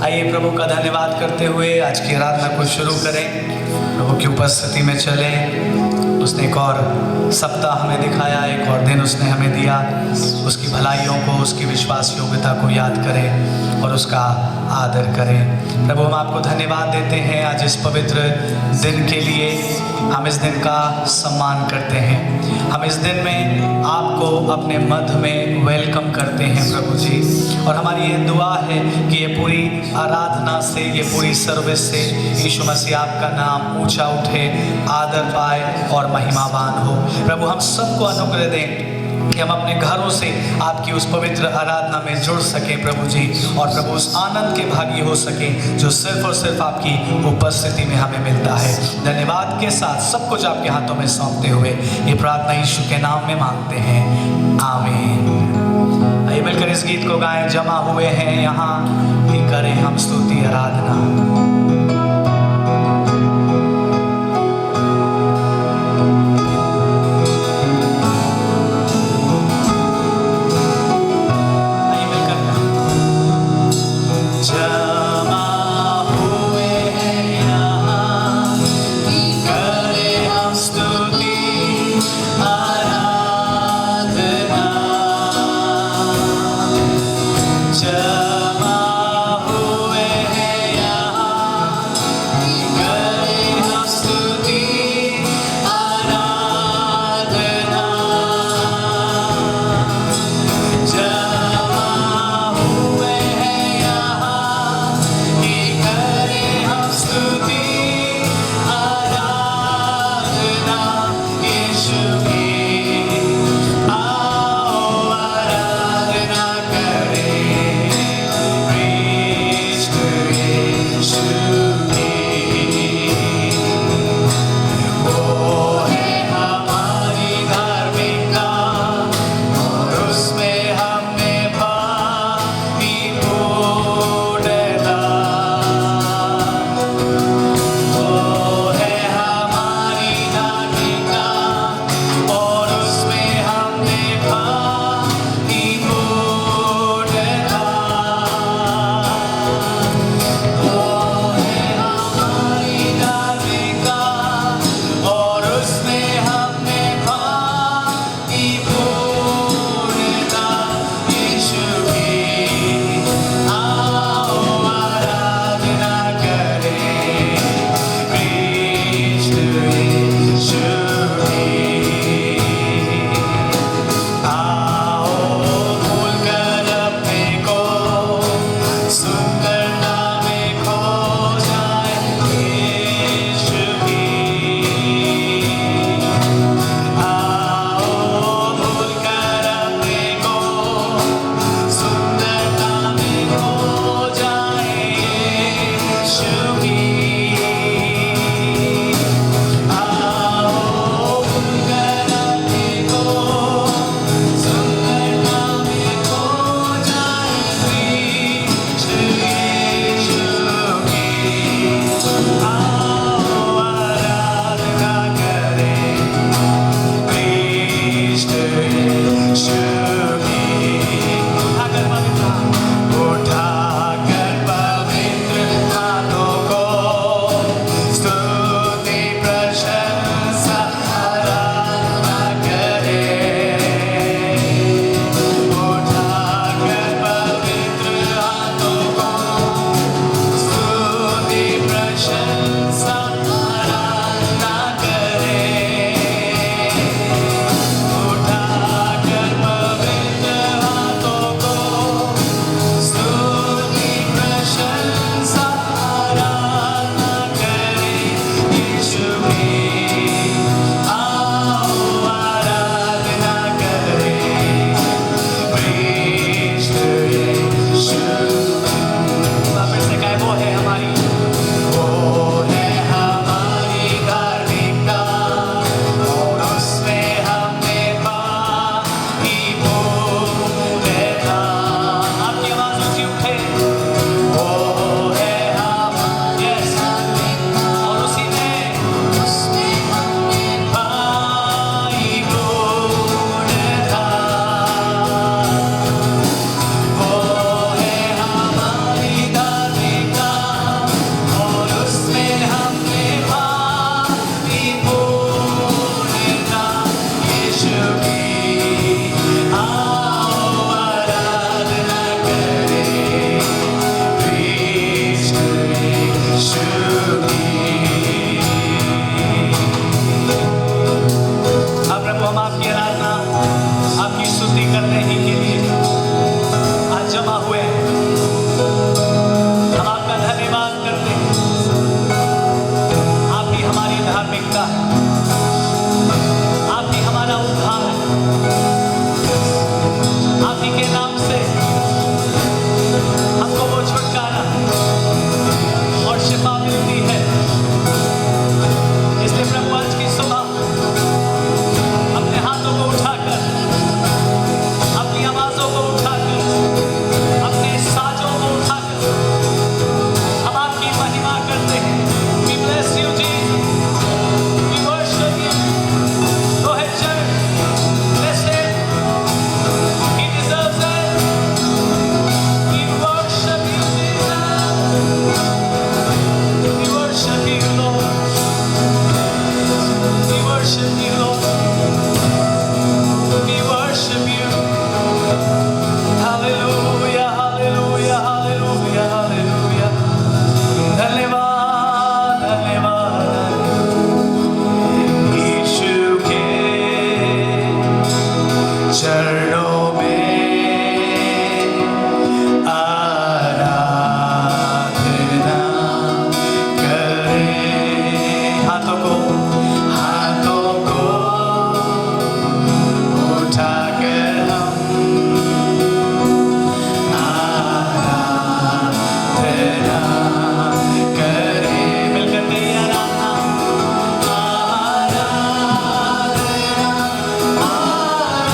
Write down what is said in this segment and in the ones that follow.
आइए प्रभु का धन्यवाद करते हुए आज की आराधना को शुरू करें। प्रभु की उपस्थिति में चले। उसने एक और सप्ताह हमें दिखाया, एक और दिन उसने हमें दिया। उसकी भलाइयों को, उसकी विश्वास योग्यता को याद करें और उसका आदर करें। प्रभु हम आपको धन्यवाद देते हैं आज इस पवित्र दिन के लिए। हम इस दिन का सम्मान करते हैं। हम इस दिन में आपको अपने मध्य में वेलकम करते हैं प्रभु जी। और हमारी ये दुआ है कि ये पूरी आराधना से, ये पूरी सर्विस से यीशु मसीह आपका नाम ऊंचा उठे, आदर पाए और महिमावान हो। प्रभु हम सबको अनुग्रह दें कि हम अपने घरों से आपकी उस पवित्र आराधना में जुड़ सकें प्रभु जी, और प्रभु उस आनंद के भागी हो सकें जो सिर्फ और सिर्फ आपकी उपस्थिति में हमें मिलता है। धन्यवाद के साथ सब कुछ आपके हाथों में सौंपते हुए ये प्रार्थना यीशु के नाम में मांगते हैं, आमीन। आइए मिलकर इस गीत को गाएं। जमा हुए हैं यहाँ भी करें हम स्तुति आराधना। जमा हुए हैं यहाँ करने ही के लिए आज जमा हुए हैं। हम आपका धन्यवाद करते हैं। आप ही हमारी धार्मिकता है, आप ही हमारा उद्धार है। आप ही के नाम से हमको वो छुटकारा और शिफा मिलती है। इसलिए प्रभु आज की सुबह अपने हाथों को उठाकर, अपनी आवाजों को उठाकर, अपने साजों को उठाकर हम आपकी महिमा करते हैं। We bless you, Jesus. We worship you. Go ahead, church. Bless him. He deserves it. We worship you, Jesus. We worship you, Lord. We worship you, Lord. We worship you. Hallelujah, hallelujah, hallelujah, hallelujah. धन्यवाद, धन्यवाद यीशु के चरणों में आराधना करें। हाथों को उठाकर हम आराधना करें। मिलकर कहिए आराधना, आराधना, आराधना,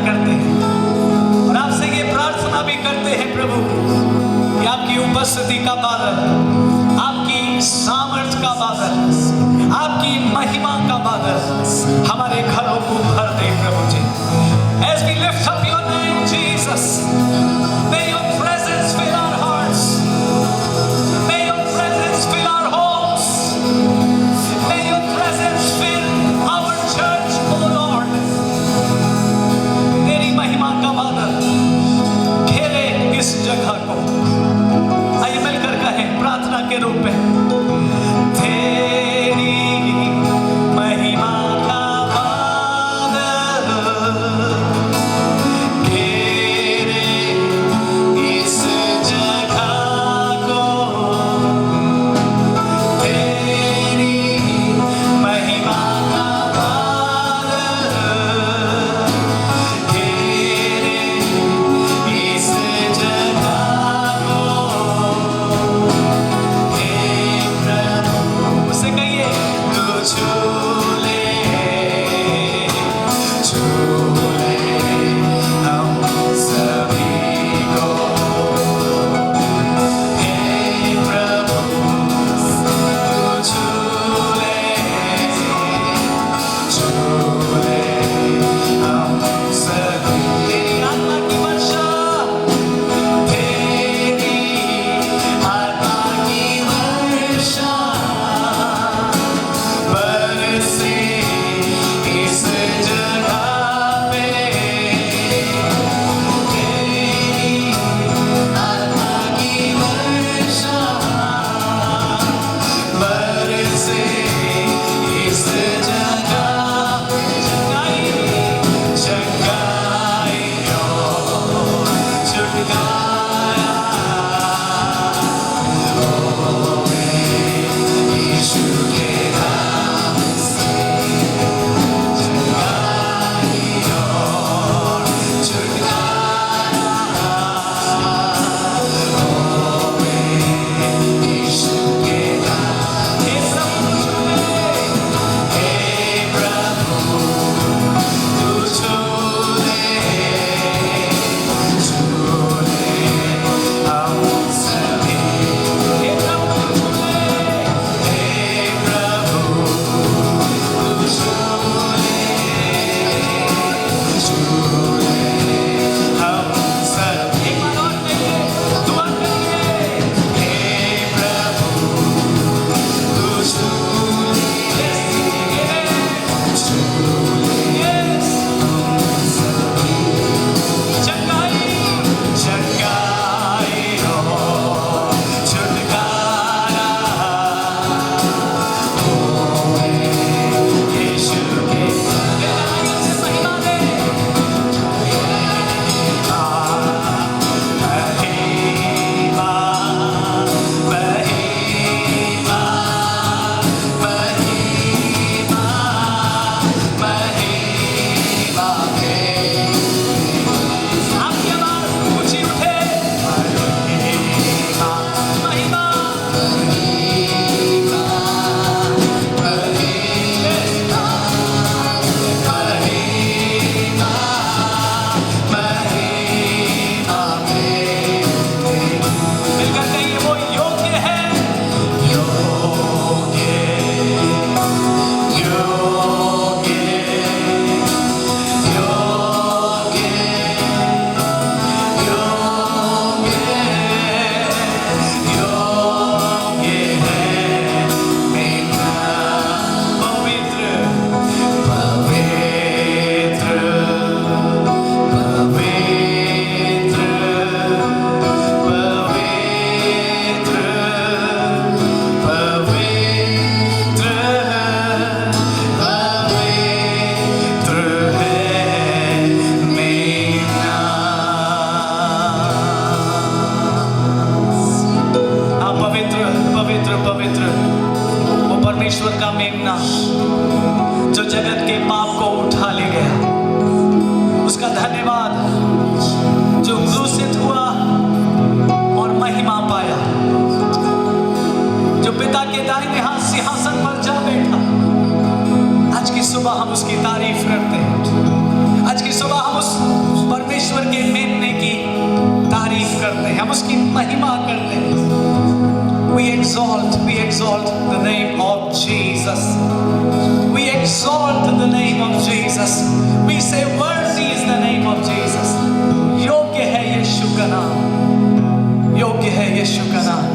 करते हैं और आपसे ये प्रार्थना भी करते हैं प्रभु कि आपकी उपस्थिति का बादल, आपकी सामर्थ का बादल, आपकी महिमा का बादल हमारे घरों को भर दे प्रभु जी। As we lift up your name, Jesus, may your presence fill our hearts, may your presence fill our homes, may your presence fill our church, oh Lord। तेरी महिमा का बादल घेरे इस जगह को। आइए मिलकर कहें प्रार्थना के रूप में, तेरी महिमा का की सुबह हम उस परमेश्वर के मेमने की तारीफ करते हैं, हम उसकी महिमा करते हैं। We exalt the name of Jesus. We exalt the name of Jesus. We say worthy is the name of Jesus. योग्य है यीशु का नाम, योग्य है यीशु का नाम।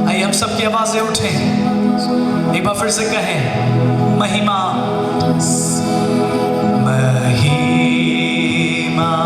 आइए हम सबकी आवाजें उठें, एक बार फिर से कहें, महिमा महिमा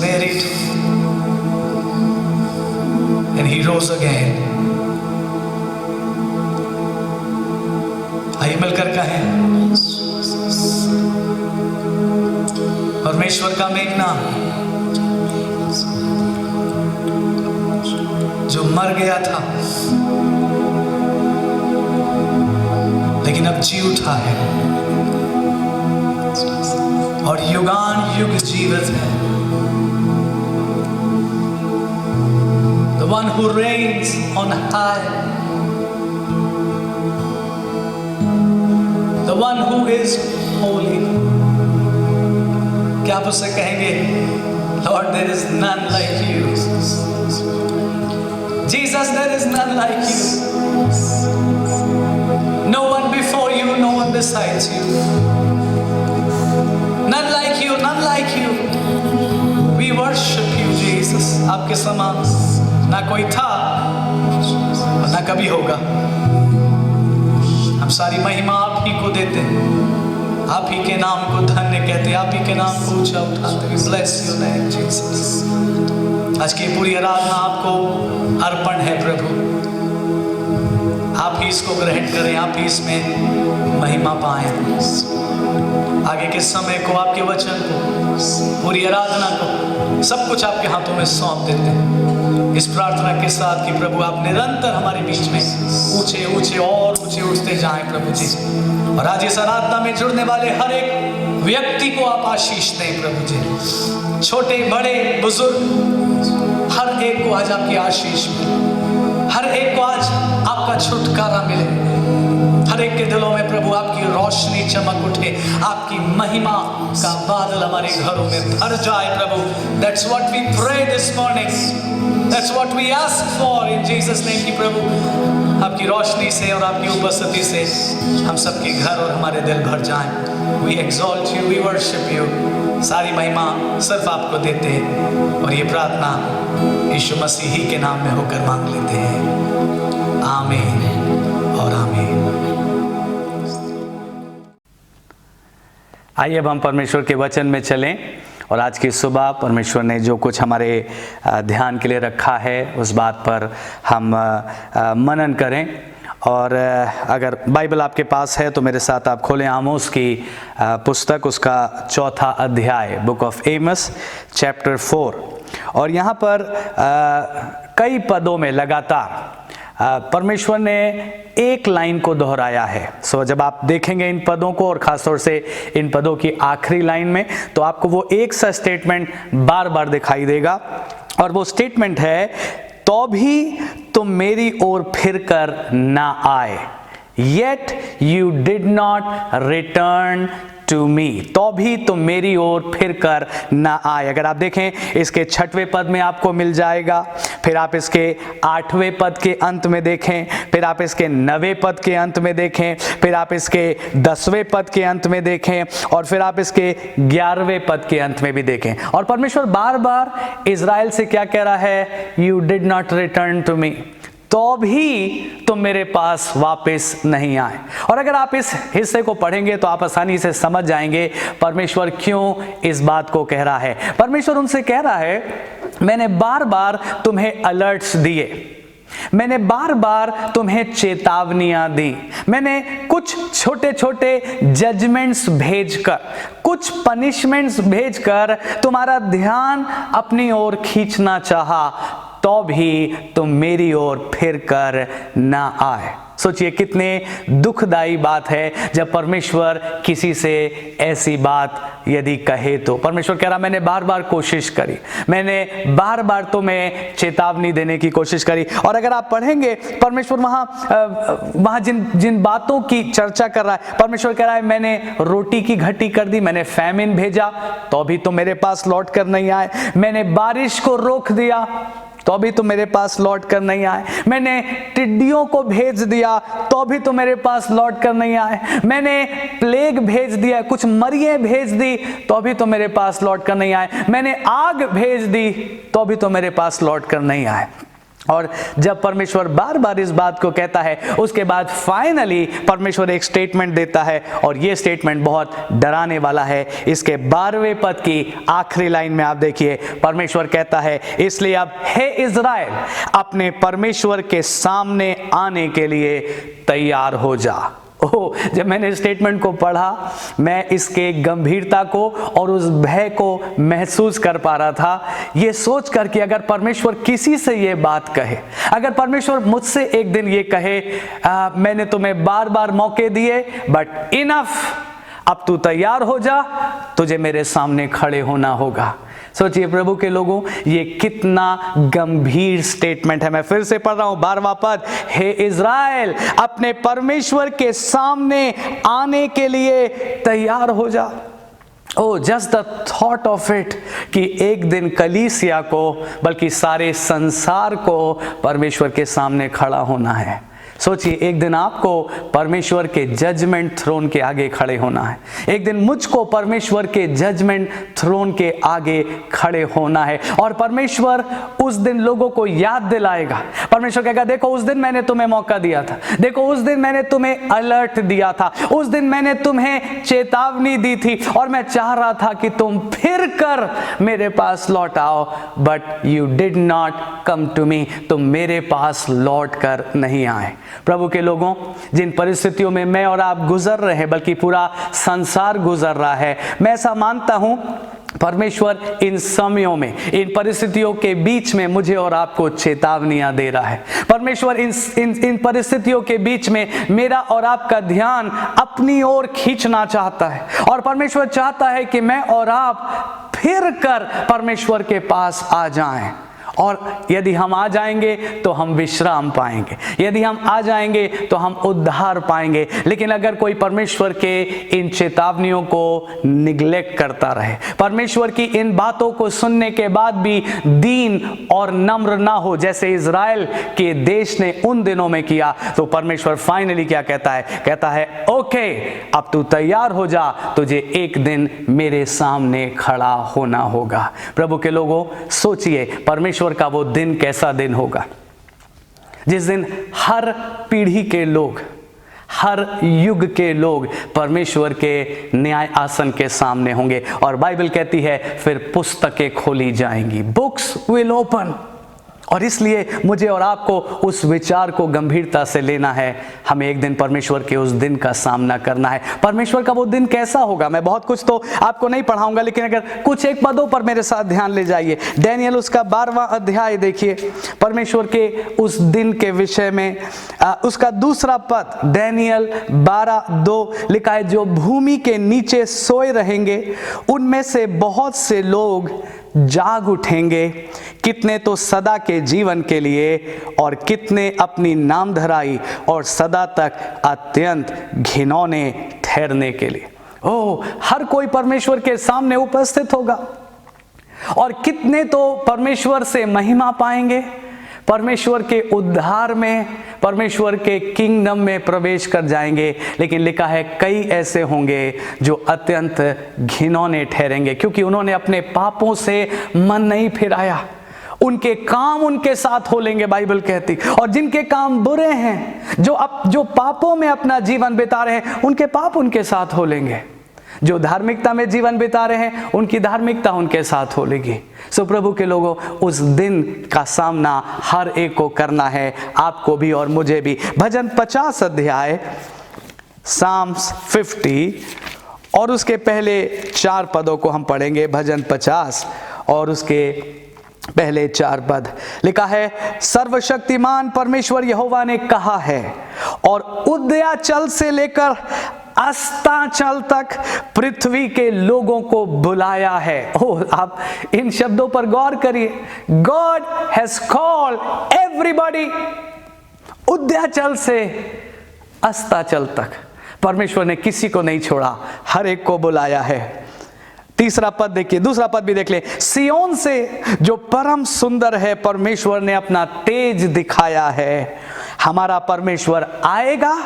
buried and he rose again. आइए मिलकर कहें, परमेश्वर का मेघना जो मर गया था लेकिन अब जी उठा है और युगान युग जीवित है। The one who reigns on high, the one who is holy. क्या आप उससे कहेंगे, Lord, there is none like you. Jesus, there is none like you. No one before you, no one besides you. None like you, none like you. We worship you, Jesus. आपके समान ना कोई था और ना कभी होगा। हम सारी महिमा आप ही को देते हैं, आप ही के नाम को धन्य कहते हैं, आप ही के नाम को ऊंचा उठाते हैं। Bless your name, Jesus. आज की पूरी आराधना आपको अर्पण है प्रभु, आप ही इसको ग्रहण करें, आप ही इसमें महिमा पाएं। आगे के समय को, आपके वचन को, पूरी आराधना को, सब कुछ आपके हाथों में सौंप देते हैं, इस प्रार्थना के साथ कि प्रभु आप निरंतर हमारे बीच में ऊंचे ऊंचे और ऊंचे उठते जाएं प्रभु जी। और आज इस आराधना में जुड़ने वाले हर एक व्यक्ति को आप आशीष दें प्रभु जी, छोटे बड़े बुजुर्ग हर एक को आज आपकी आशीष मिले, हर एक को आज आपका छुटकारा मिले, हर एक के दिलों में प्रभु आपकी रोशनी चमक उठे, आपकी महिमा का बादल हमारे घरों में भर जाए प्रभु। That's what we pray this morning. That's what we ask for in Jesus name कि प्रभु आपकी रोशनी से और आपकी उपस्थिति से हम सबके घर और हमारे दिल भर जाएं। We exalt you, we worship you. सारी महिमा सिर्फ आपको देते हैं और ये प्रार्थना यीशु मसीह ही के नाम में होकर मांग लेते हैं। आमीन और आमीन। आइए अब हम परमेश्वर के वचन में चलें और आज की सुबह परमेश्वर ने जो कुछ हमारे ध्यान के लिए रखा है उस बात पर हम मनन करें। और अगर बाइबल आपके पास है तो मेरे साथ आप खोलें आमोस की पुस्तक, उसका 4था अध्याय, बुक ऑफ एमस चैप्टर 4। और यहाँ पर कई पदों में लगातार परमेश्वर ने एक लाइन को दोहराया है। सो जब आप देखेंगे इन पदों को और ख़ासतौर से इन पदों की आखिरी लाइन में, तो आपको वो एक सा स्टेटमेंट बार बार दिखाई देगा। और वो स्टेटमेंट है, तो भी तुम मेरी ओर फिर कर ना आए, yet you did not return to me। तो भी तुम मेरी ओर फिर कर ना आए। अगर आप देखें इसके 6वें पद में आपको मिल जाएगा, फिर आप इसके 8वें पद के अंत में देखें, फिर आप इसके 9वें पद के अंत में देखें, फिर आप इसके 10वें पद के अंत में देखें, और फिर आप इसके 11वें पद के अंत में भी देखें। और परमेश्वर बार बार इज़राइल से क्या कह रहा है? You did not return to me, तो भी तुम मेरे पास वापस नहीं आए। और अगर आप इस हिस्से को पढ़ेंगे तो आप आसानी से समझ जाएंगे परमेश्वर क्यों इस बात को कह रहा है। परमेश्वर उनसे कह रहा है, मैंने बार बार तुम्हें अलर्ट्स दिए, मैंने बार बार तुम्हें चेतावनियां दी, मैंने कुछ छोटे छोटे जजमेंट्स भेजकर, कुछ पनिशमेंट्स भेजकर तुम्हारा ध्यान अपनी ओर खींचना चाहा, तो भी तुम मेरी ओर फिर कर ना आए। सोचिए कितने दुखदाई बात है जब परमेश्वर किसी से ऐसी बात यदि कहे तो। परमेश्वर कह रहा, मैंने बार बार कोशिश करी, मैंने बार बार तुम्हें चेतावनी देने की कोशिश करी। और अगर आप पढ़ेंगे परमेश्वर वहां जिन बातों की चर्चा कर रहा है, परमेश्वर कह रहा है, मैंने रोटी की घटी कर दी, मैंने फैमिन भेजा, तो भी तुम मेरे पास लौट कर नहीं आए, मैंने बारिश को रोक दिया, तो भी तुम मेरे पास लौट कर नहीं आए, मैंने टिड्डियों को भेज दिया, तो भी तुम मेरे पास लौट कर नहीं आए, मैंने प्लेग भेज दिया, कुछ मरिए भेज दी, तो भी तुम मेरे पास लौट कर नहीं आए, मैंने आग भेज दी, तो भी तुम मेरे पास लौट कर नहीं आए। और जब परमेश्वर बार बार इस बात को कहता है, उसके बाद फाइनली परमेश्वर एक स्टेटमेंट देता है, और ये स्टेटमेंट बहुत डराने वाला है। इसके 12वें पद की आखिरी लाइन में आप देखिए, परमेश्वर कहता है, इसलिए अब हे इज़राइल, अपने परमेश्वर के सामने आने के लिए तैयार हो जा। ओह, जब मैंने स्टेटमेंट को पढ़ा, मैं इसके गंभीरता को और उस भय को महसूस कर पा रहा था, ये सोच कर कि अगर परमेश्वर किसी से ये बात कहे, अगर परमेश्वर मुझसे एक दिन ये कहे, मैंने तुम्हें बार बार मौके दिए, बट इनफ, अब तू तैयार हो जा, तुझे मेरे सामने खड़े होना होगा। सोचिए प्रभु के लोगों, ये कितना गंभीर स्टेटमेंट है। मैं फिर से पढ़ रहा हूं 12वां पद, हे इज़राइल, अपने परमेश्वर के सामने आने के लिए तैयार हो जा। Oh, just the thought of it कि एक दिन कलीसिया को, बल्कि सारे संसार को परमेश्वर के सामने खड़ा होना है। सोचिए, एक दिन आपको परमेश्वर के जजमेंट थ्रोन के आगे खड़े होना है, एक दिन मुझको परमेश्वर के जजमेंट थ्रोन के आगे खड़े होना है। और परमेश्वर उस दिन लोगों को याद दिलाएगा। परमेश्वर कहेगा, देखो उस दिन मैंने तुम्हें मौका दिया था, देखो उस दिन मैंने तुम्हें अलर्ट दिया था, उस दिन मैंने तुम्हें चेतावनी दी थी, और मैं चाह रहा था कि तुम फिर कर मेरे पास लौट आओ, but you did not come to me, तुम मेरे पास लौट कर नहीं आए। प्रभु के लोगों, जिन परिस्थितियों में मैं और आप गुजर रहे हैं, बल्कि पूरा संसार गुजर रहा है, मैं ऐसा मानता हूं परमेश्वर इन समयों में, इन परिस्थितियों के बीच में मुझे और आपको चेतावनियां दे रहा है। परमेश्वर इन परिस्थितियों के बीच में मेरा और आपका ध्यान अपनी ओर खींचना चाहता है, और परमेश्वर चाहता है कि मैं और आप फिर कर परमेश्वर के पास आ जाएं। और यदि हम आ जाएंगे तो हम विश्राम पाएंगे, यदि हम आ जाएंगे तो हम उद्धार पाएंगे। लेकिन अगर कोई परमेश्वर के इन चेतावनियों को निग्लेक्ट करता रहे, परमेश्वर की इन बातों को सुनने के बाद भी दीन और नम्र ना हो, जैसे इज़राइल के देश ने उन दिनों में किया, तो परमेश्वर फाइनली क्या कहता है? कहता है, ओके, अब तू तैयार हो जा, तुझे एक दिन मेरे सामने खड़ा होना होगा। प्रभु के लोगों, सोचिए परमेश्वर का वो दिन कैसा दिन होगा जिस दिन हर पीढ़ी के लोग, हर युग के लोग परमेश्वर के न्याय आसन के सामने होंगे। और बाइबल कहती है फिर पुस्तकें खोली जाएंगी, बुक्स विल ओपन। और इसलिए मुझे और आपको उस विचार को गंभीरता से लेना है। हमें एक दिन परमेश्वर के उस दिन का सामना करना है। परमेश्वर का वो दिन कैसा होगा, मैं बहुत कुछ तो आपको नहीं पढ़ाऊंगा, लेकिन अगर कुछ एक पदों पर मेरे साथ ध्यान ले जाइए। डैनियल उसका 12वां अध्याय देखिए, परमेश्वर के उस दिन के विषय में उसका दूसरा पद, डैनियल 12:2 लिखा है, जो भूमि के नीचे सोए रहेंगे उनमें से बहुत से लोग जाग उठेंगे, कितने तो सदा के जीवन के लिए और कितने अपनी नामधराई और सदा तक अत्यंत घिनौने ठहरने के लिए। हर कोई परमेश्वर के सामने उपस्थित होगा और कितने तो परमेश्वर से महिमा पाएंगे, परमेश्वर के उद्धार में, परमेश्वर के किंगडम में प्रवेश कर जाएंगे। लेकिन लिखा है कई ऐसे होंगे जो अत्यंत घिनौने ठहरेंगे, क्योंकि उन्होंने अपने पापों से मन नहीं फिराया। उनके काम उनके साथ हो लेंगे, बाइबल कहती। और जिनके काम बुरे हैं, जो पापों में अपना जीवन बिता रहे हैं, उनके पाप उनके साथ हो लेंगे। जो धार्मिकता में जीवन बिता रहे हैं, उनकी धार्मिकता उनके साथ हो लेगी। सो प्रभु के लोगों, उस दिन का सामना हर एक को करना है, आपको भी और मुझे भी। भजन 50 अध्याय, Psalms 50 और उसके पहले 4 पदों को हम पढ़ेंगे। भजन 50 और उसके पहले 4 पद लिखा है, सर्वशक्तिमान परमेश्वर यहोवा ने कहा है और उदयाचल से लेकर अस्ताचल तक पृथ्वी के लोगों को बुलाया है। आप इन शब्दों पर गौर करिए। गॉड हैज कॉल्ड एवरीबॉडी, उदयाचल से अस्ताचल तक परमेश्वर ने किसी को नहीं छोड़ा, हर एक को बुलाया है। तीसरा पद देखिए, दूसरा पद भी देख ले, सियोन से जो परम सुंदर है परमेश्वर ने अपना तेज दिखाया है। हमारा परमेश्वर आएगा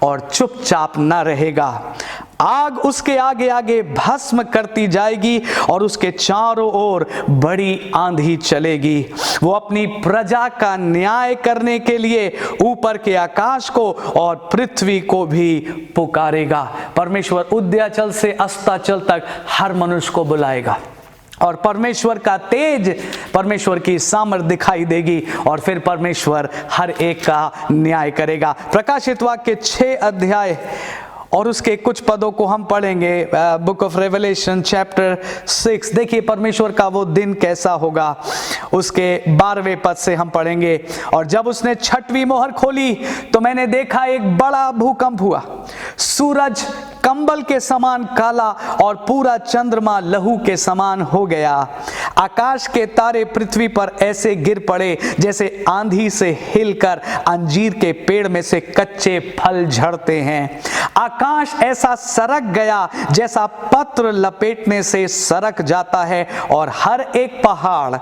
और चुपचाप न रहेगा। आग उसके आगे आगे भस्म करती जाएगी और उसके चारों ओर बड़ी आंधी चलेगी। वो अपनी प्रजा का न्याय करने के लिए ऊपर के आकाश को और पृथ्वी को भी पुकारेगा। परमेश्वर उदयाचल से अस्ताचल तक हर मनुष्य को बुलाएगा और परमेश्वर का तेज, परमेश्वर की सामर्थ्य दिखाई देगी और फिर परमेश्वर हर एक का न्याय करेगा। प्रकाशित वाक्य 6 अध्याय और उसके कुछ पदों को हम पढ़ेंगे। बुक ऑफ रेवलेशन चैप्टर 6 देखिए परमेश्वर का वो दिन कैसा होगा। उसके 12वें पद से हम पढ़ेंगे। और जब उसने 6वीं मोहर खोली तो मैंने देखा एक बड़ा भूकंप हुआ। सूरज कंबल के समान काला और पूरा चंद्रमा लहू के समान हो गया। आकाश के तारे पृथ्वी पर ऐसे गिर पड़े जैसे आंधी से हिलकर अंजीर के पेड़ में से कच्चे फल झड़ते हैं। आकाश ऐसा सरक गया जैसा पत्र लपेटने से सरक जाता है और हर एक पहाड़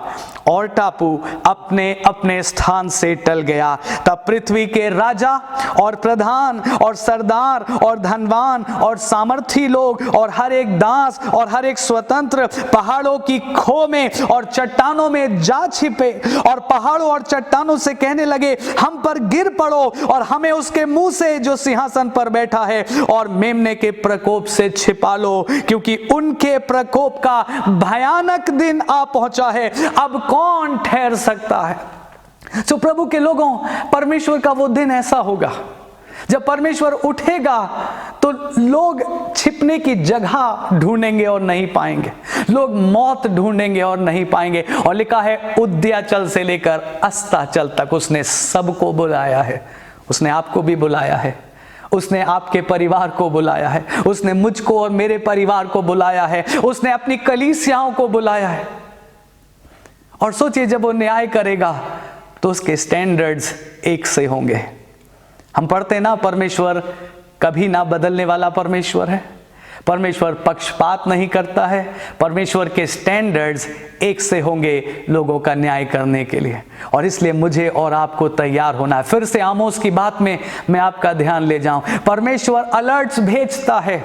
और टापू अपने अपने स्थान से टल गया। तब पृथ्वी के राजा और प्रधान और सरदार और धनवान और सामर्थी लोग और हर एक दास और हर एक स्वतंत्र पहाड़ों की खो में और चट्टानों में जा छिपे और पहाड़ों और चट्टानों से कहने लगे, हम पर गिर पड़ो और हमें उसके मुंह से जो सिंहासन पर बैठा है और मेमने के प्रकोप से छिपा लो, क्योंकि उनके प्रकोप का भयानक दिन आ पहुंचा है। अब कौन ठहर सकता है। तो प्रभु के लोगों, परमेश्वर का वो दिन ऐसा होगा जब परमेश्वर उठेगा तो लोग छिपने की जगह ढूंढेंगे और नहीं पाएंगे। लोग मौत ढूंढेंगे और नहीं पाएंगे। और लिखा है उदयाचल से लेकर अस्ताचल तक उसने सबको बुलाया है। उसने आपको भी बुलाया है, उसने आपके परिवार को बुलाया है, उसने मुझको और मेरे परिवार को बुलाया है, उसने अपनी कलीसियाओं को बुलाया है। और सोचिए जब वो न्याय करेगा तो उसके स्टैंडर्ड्स एक से होंगे। हम पढ़ते ना, परमेश्वर कभी ना बदलने वाला परमेश्वर है। परमेश्वर पक्षपात नहीं करता है। परमेश्वर के स्टैंडर्ड्स एक से होंगे लोगों का न्याय करने के लिए। और इसलिए मुझे और आपको तैयार होना है। फिर से आमोस की बात में मैं आपका ध्यान ले जाऊं। परमेश्वर अलर्ट्स भेजता है।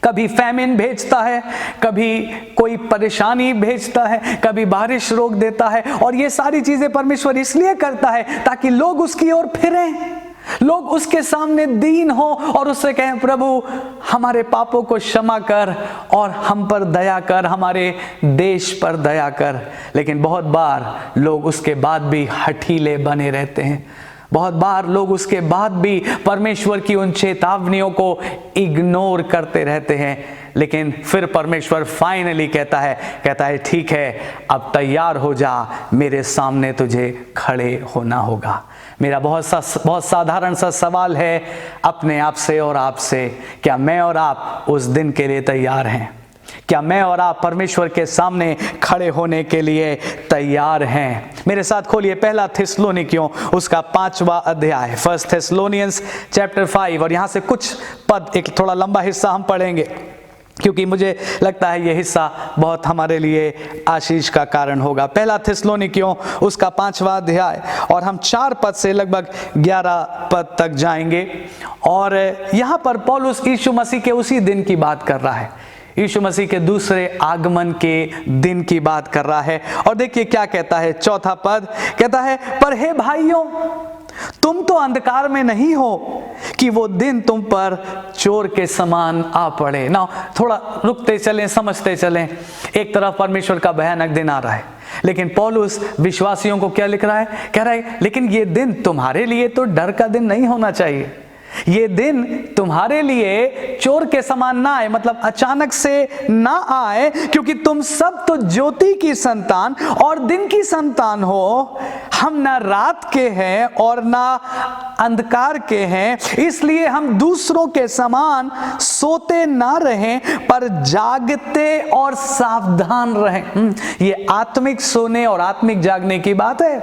कभी फैमिन भेजता है, कभी कोई परेशानी भेजता है, कभी बारिश रोक देता है। और ये सारी चीजें परमेश्वर इसलिए करता है ताकि लोग उसकी ओर फिरें, लोग उसके सामने दीन हो और उससे कहें, प्रभु हमारे पापों को क्षमा कर और हम पर दया कर, हमारे देश पर दया कर। लेकिन बहुत बार लोग उसके बाद भी हठीले बने रहते हैं, बहुत बार लोग उसके बाद भी परमेश्वर की उन चेतावनियों को इग्नोर करते रहते हैं। लेकिन फिर परमेश्वर फाइनली कहता है ठीक है, अब तैयार हो जा, मेरे सामने तुझे खड़े होना होगा। मेरा बहुत साधारण सा सवाल है अपने आप से और आपसे, क्या मैं और आप उस दिन के लिए तैयार हैं? क्या मैं और आप परमेश्वर के सामने खड़े होने के लिए तैयार हैं? मेरे साथ खोलिए पहला थिस्सलुनीकियों उसका 5वां अध्याय, 1 Thessalonians chapter 5। और यहाँ से कुछ पद, एक थोड़ा लंबा हिस्सा हम पढ़ेंगे क्योंकि मुझे लगता है ये हिस्सा बहुत हमारे लिए आशीष का कारण होगा। पहला थिस्सलुनीकियों उसका 5वां अध्याय, और हम 4 पद से लगभग 11 पद तक जाएंगे। और यहाँ पर पौलुस यीशु मसीह के उसी दिन की बात कर रहा है, यीशु मसीह के दूसरे आगमन के दिन की बात कर रहा है। और देखिए क्या कहता है, 4था पद कहता है, पर हे भाइयों, तुम तो अंधकार में नहीं हो कि वो दिन तुम पर चोर के समान आ पड़े। ना थोड़ा रुकते चलें, समझते चलें। एक तरफ परमेश्वर का भयानक दिन आ रहा है, लेकिन पौलुस विश्वासियों को क्या लिख रहा है? कह रहा है लेकिन ये दिन तुम्हारे लिए तो डर का दिन नहीं होना चाहिए, ये दिन तुम्हारे लिए चोर के समान ना आए, मतलब अचानक से ना आए, क्योंकि तुम सब तो ज्योति की संतान और दिन की संतान हो। हम ना रात के हैं और ना अंधकार के हैं, इसलिए हम दूसरों के समान सोते ना रहें, पर जागते और सावधान रहें। ये आत्मिक सोने और आत्मिक जागने की बात है।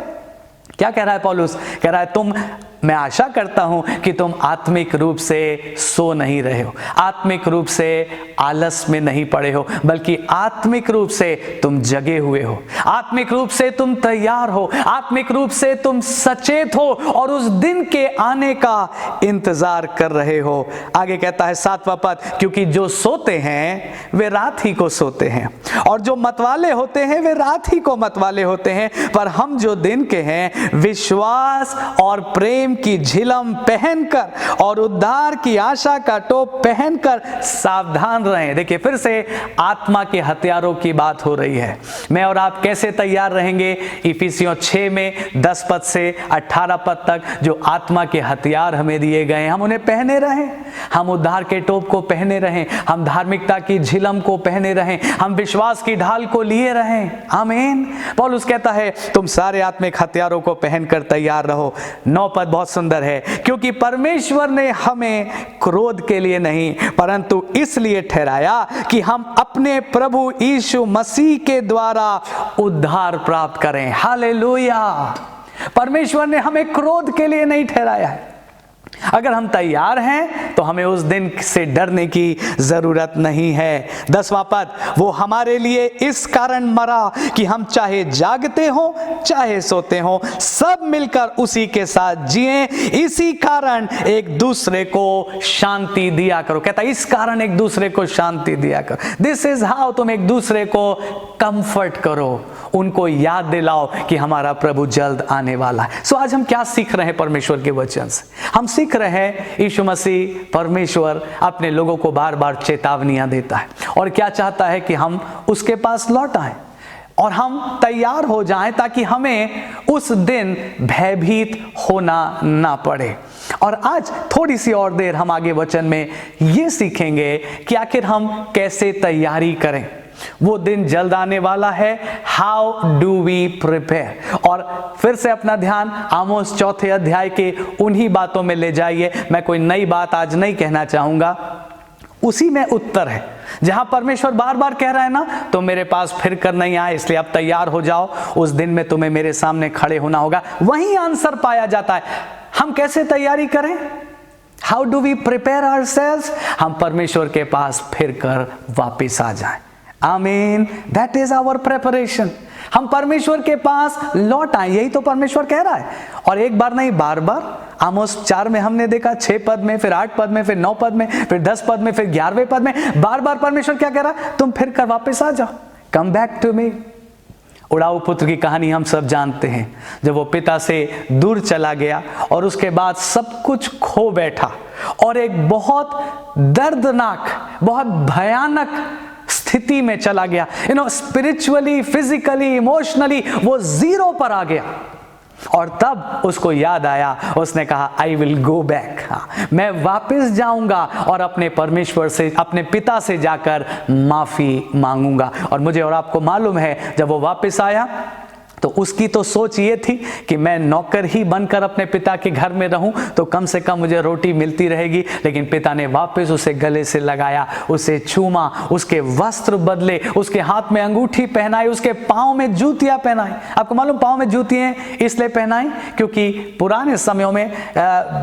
क्या कह रहा है पौलुस? कह रहा है मैं आशा करता हूं कि तुम आत्मिक रूप से सो नहीं रहे हो, आत्मिक रूप से आलस में नहीं पड़े हो, बल्कि आत्मिक रूप से तुम जगे हुए हो, आत्मिक रूप से तुम तैयार हो, आत्मिक रूप से तुम सचेत हो और उस दिन के आने का इंतजार कर रहे हो। आगे कहता है 7वां पद, क्योंकि जो सोते हैं वे रात ही को सोते हैं और जो मतवाले होते हैं वे रात ही को मतवाले होते हैं, पर हम जो दिन के हैं विश्वास और प्रेम की झिलम पहनकर और उद्धार की आशा का टोप पहनकर सावधान रहें। देखिए फिर से आत्मा के हथियारों की बात हो रही है। मैं और आप कैसे तैयार रहेंगे? इफिसियों 6 में 10 पद से 18 पद तक जो आत्मा के हथियार हमें दिए गए हैं, हम उन्हें पहने रहें, हम उद्धार के टोप को पहने रहें, हम धार्मिकता की झिलम को पहने रहें, हम विश्वास की ढाल को लिए रहें। आमीन। पौलुस कहता है तुम सारे आत्मिक हथियारों को पहनकर तैयार रहो। 9 पद बहुत सुंदर है, क्योंकि परमेश्वर ने हमें क्रोध के लिए नहीं परंतु इसलिए ठहराया कि हम अपने प्रभु यीशु मसीह के द्वारा उद्धार प्राप्त करें। हालेलुया। परमेश्वर ने हमें क्रोध के लिए नहीं ठहराया है। अगर हम तैयार हैं तो हमें उस दिन से डरने की जरूरत नहीं है। 10वां पद, वो हमारे लिए इस कारण मरा कि हम चाहे जागते हो चाहे सोते हो सब मिलकर उसी के साथ जिएं, इसी कारण एक दूसरे को शांति दिया करो। कहता इस कारण एक दूसरे को शांति दिया करो। दिस इज हाउ तुम एक दूसरे को कंफर्ट करो, उनको याद दिलाओ कि हमारा प्रभु जल्द आने वाला है। सो आज हम क्या सीख रहे हैं परमेश्वर के वचन से? हम सीख रहे हैं यीशु मसीह परमेश्वर अपने लोगों को बार बार चेतावनियां देता है और क्या चाहता है कि हम उसके पास लौट आएं और हम तैयार हो जाएं ताकि हमें उस दिन भयभीत होना ना पड़े। और आज थोड़ी सी और देर हम आगे वचन में ये सीखेंगे कि आखिर हम कैसे तैयारी करें। वो दिन जल्द आने वाला है। How do we prepare? और फिर से अपना ध्यान आमोस 4थे अध्याय के उन्हीं बातों में ले जाइए। मैं कोई नई बात आज नहीं कहना चाहूंगा, उसी में उत्तर है जहां परमेश्वर बार बार कह रहा है ना, तो मेरे पास फिर कर नहीं आए, इसलिए अब तैयार हो जाओ, उस दिन में तुम्हें मेरे सामने खड़े होना होगा। वहीं आंसर पाया जाता है। हम कैसे तैयारी करें? How do we prepare ourselves? हम परमेश्वर के पास फिर कर वापिस आ जाएं। आमीन। That is our preparation. हम परमेश्वर के पास लौट आए, यही तो परमेश्वर कह रहा है। और एक बार नहीं, बार बार। आमोस 4 में हमने देखा, 6 पद में, फिर 8 पद में, फिर 9 पद में, फिर 10 पद में, फिर 11वें पद में, बार बार परमेश्वर क्या कह रहा है? तुम फिर कर वापस आ जाओ, कम बैक टू मी। उड़ाऊ पुत्र की कहानी हम सब जानते हैं। जब वो पिता से दूर चला गया और उसके बाद सब कुछ खो बैठा और एक बहुत दर्दनाक, बहुत भयानक स्थिति में चला गया। स्पिरिचुअली, फिजिकली, इमोशनली वो जीरो पर आ गया। और तब उसको याद आया, उसने कहा आई विल गो बैक। मैं वापस जाऊंगा और अपने परमेश्वर से, अपने पिता से जाकर माफी मांगूंगा। और मुझे और आपको मालूम है, जब वो वापस आया तो उसकी तो सोच ये थी कि मैं नौकर ही बनकर अपने पिता के घर में रहूं तो कम से कम मुझे रोटी मिलती रहेगी। लेकिन पिता ने वापस उसे गले से लगाया, उसे छूमा, उसके वस्त्र बदले, उसके हाथ में अंगूठी पहनाई, उसके पांव में जूतियां पहनाई। आपको मालूम, पांव में जूतियां इसलिए पहनाई क्योंकि पुराने समयों में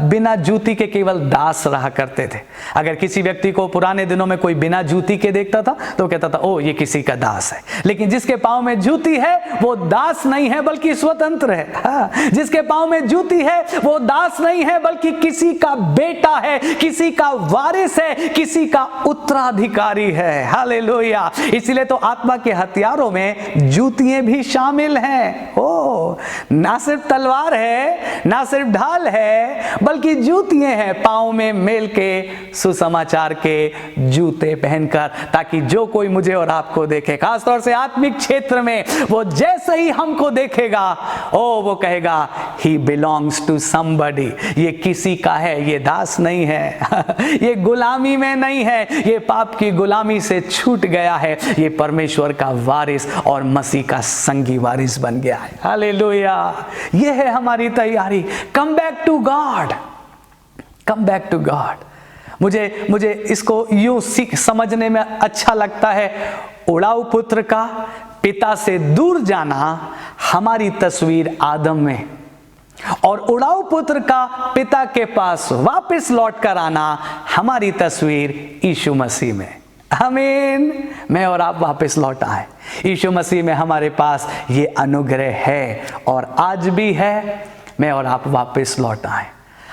बिना जूती के केवल दास रहा करते थे। अगर किसी व्यक्ति को पुराने दिनों में कोई बिना जूती के देखता था तो कहता था ओ ये किसी का दास है। लेकिन जिसके पांव में जूती है वो दास नहीं है बल्कि स्वतंत्र है। हाँ, जिसके पांव में जूती है वो दास नहीं है बल्कि किसी का बेटा है, किसी का वारिस है, किसी का उत्तराधिकारी है। हालेलुया। इसीलिए तो आत्मा के हथियारों में जूतियां भी शामिल हैं। ओ, ना सिर्फ तलवार है, ना सिर्फ ढाल है, बल्कि जूतियां हैं, पांव में मेल के सुसमाचार के जूते पहनकर, ताकि जो कोई मुझे और आपको देखे, खासतौर से आत्मिक क्षेत्र में, वो जैसे ही हमको देखेगा वो कहेगा he belongs to somebody। ये किसी का है, ये दास नहीं है, ये गुलामी में नहीं है, ये पाप की गुलामी से छूट गया है, ये परमेश्वर का वारिस और मसीह का संगी वारिस बन गया है। हालेलुया। ये है हमारी तैयारी। Come back to God, come back to God. मुझे इसको यूं समझने में अच्छा लगता है। उड़ाऊ पुत्र का पिता से दूर जाना हमारी तस्वीर आदम में, और उड़ाऊ पुत्र का पिता के पास वापस लौट कर आना हमारी तस्वीर यीशु मसीह में। आमीन। मैं और आप वापस लौट आए। यीशु मसीह में हमारे पास ये अनुग्रह है और आज भी है। मैं और आप वापस लौट आए।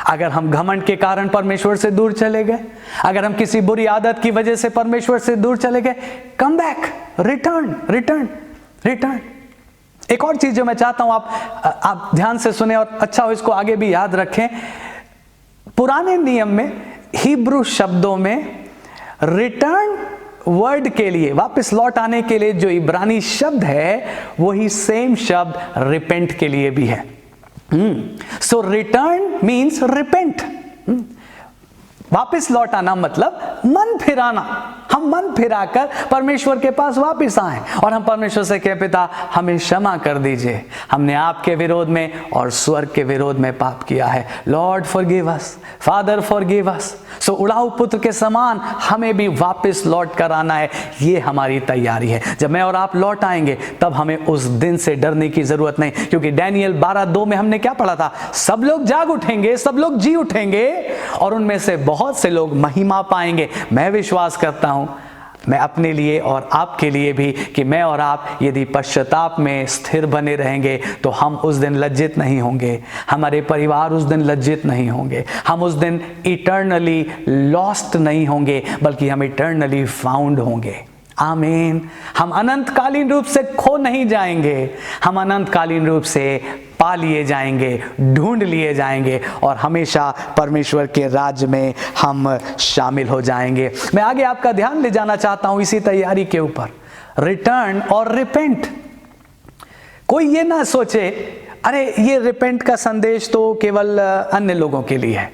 अगर हम घमंड के कारण परमेश्वर से दूर चले गए, अगर हम किसी बुरी आदत की वजह से परमेश्वर से दूर चले गए, come back, return, return, return. एक और चीज जो मैं चाहता हूं आप ध्यान से सुने और अच्छा हो इसको आगे भी याद रखें। पुराने नियम में हिब्रू शब्दों में रिटर्न वर्ड के लिए, वापस लौट आने के लिए जो इब्रानी शब्द है, वही सेम शब्द रिपेंट के लिए भी है। So return means repent। वापस लौट आना मतलब मन फिराना। हम मन फिराकर परमेश्वर के पास वापस आए और हम परमेश्वर से कहे पिता हमें क्षमा कर दीजिए, हमने आपके विरोध में और स्वर्ग के विरोध में पाप किया है। Lord forgive us, Father forgive us. सो उड़ाऊ पुत्र के समान हमें भी वापस लौट कर आना है। ये हमारी तैयारी है। जब मैं और आप लौट आएंगे तब हमें उस दिन से डरने की जरूरत नहीं, क्योंकि डैनियल 12:2 में हमने क्या पढ़ा था? सब लोग जाग उठेंगे, सब लोग जी उठेंगे और उनमें से बहुत से लोग महिमा पाएंगे। मैं विश्वास करता हूं, मैं अपने लिए और आपके लिए भी, कि मैं और आप यदि पश्चाताप में स्थिर बने रहेंगे तो हम उस दिन लज्जित नहीं होंगे, हमारे परिवार उस दिन लज्जित नहीं होंगे, हम उस दिन इटर्नली लॉस्ट नहीं होंगे, बल्कि हम इटर्नली फाउंड होंगे। आमीन। हम अनंतकालीन रूप से खो नहीं जाएंगे, हम अनंतकालीन रूप से पा लिए जाएंगे, ढूंढ लिए जाएंगे और हमेशा परमेश्वर के राज्य में हम शामिल हो जाएंगे। मैं आगे आपका ध्यान ले जाना चाहता हूं इसी तैयारी के ऊपर, रिटर्न और रिपेंट। कोई ये ना सोचे अरे ये रिपेंट का संदेश तो केवल अन्य लोगों के लिए है,